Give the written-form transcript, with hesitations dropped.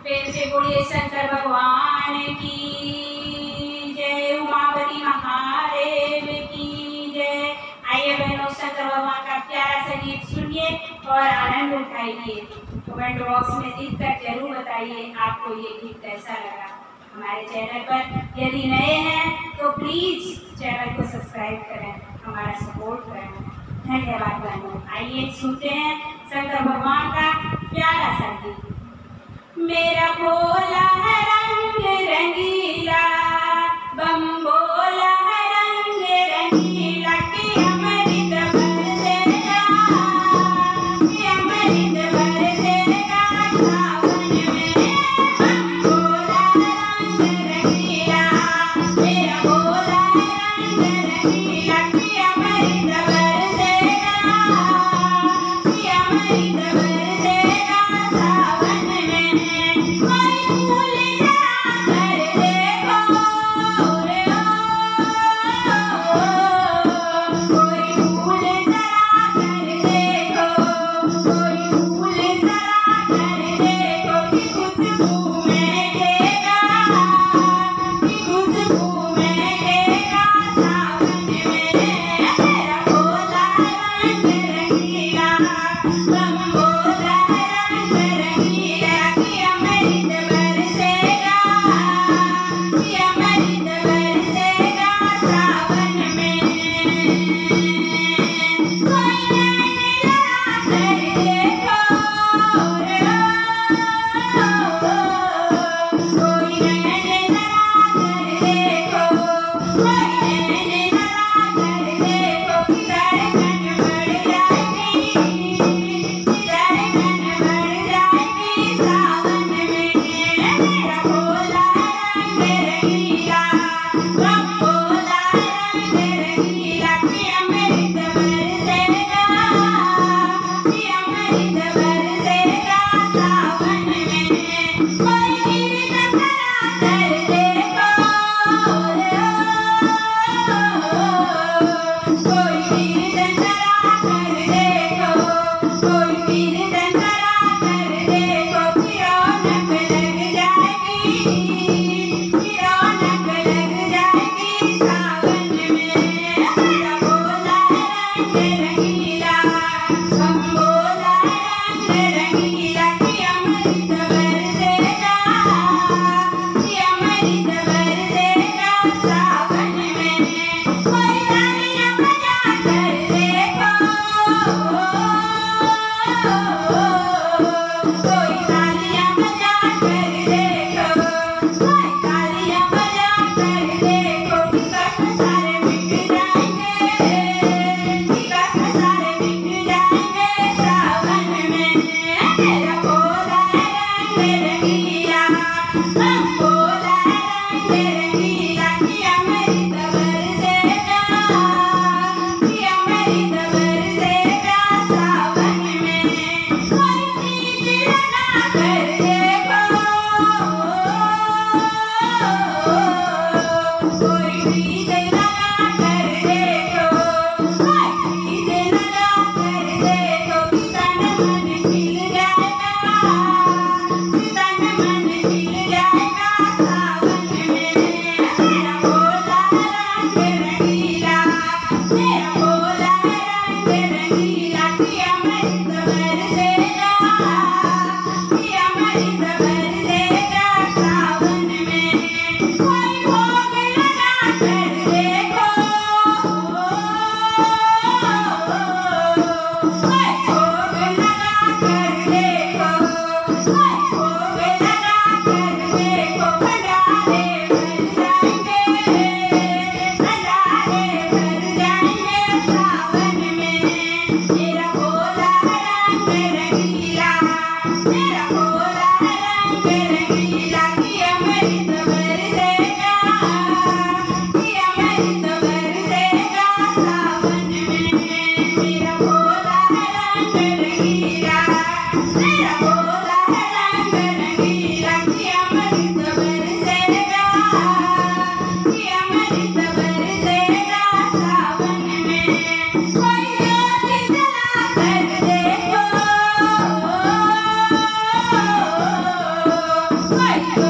फिर से बोलिए शंकर भगवान की जय, उमापति महादेव की जय। आइए बहनों, शंकर भगवान का प्यारा सा गीत सुनिए और आनंद उठाइए। कमेंट बॉक्स में लिखकर जरूर बताइए आपको ये गीत कैसा लगा। हमारे चैनल पर यदि नए हैं तो प्लीज चैनल को सब्सक्राइब करें, हमारा सपोर्ट करें। धन्यवाद बहनों। आइए सुनते हैं शंकर भगवान का प्यारा सा गीत। मेरा भोला है रंग रंगीला, बम भोला है रंग रंगीला, कि अमृत बरसेगा, कि अमृत बरसेगा सावन में। बम भोला है रंग रंगीला, मेरा भोला है रंग रंगीला, कि अमृत बरसेगा, कि अमृत बरसेगा सावन में। कोई फूल जरा कर देखो रे कोई फूल जरा कर देखो, कोई फूल जरा कर देखो, कि खुशबू महकेगा, कि खुशबू महकेगा सावन में। मेरा भोला रंग रंगीला, बम भोला रंग रंगीला, कि अमृत बरसेगा, कि अमृत बरसेगा सावन में। कोई नैन लगा कर देखो रे कोई नैन लगा कर देखो, कोई नैन लगा कर देखो, कि धड़कन बढ़ जाएगी, कि धड़कन बढ़ जाएगी सावन में। मेरा भोला रंग रंगीला, बम भोला रंग रंगीला, कि अमृत बरसेगा, कि अमृत बरसेगा सावन में। कोई कीर्तन करा कर देखो रे कोई कीर्तन करा कर देखो, कोई कीर्तन करा कर देखो, कि रौनक लग जाएगी, कि रौनक लग जाएगी सावन में। मेरा भोला रंग रंगीला, बम भोला रंग रंगीला, कि अमृत बरसेगा, करून काय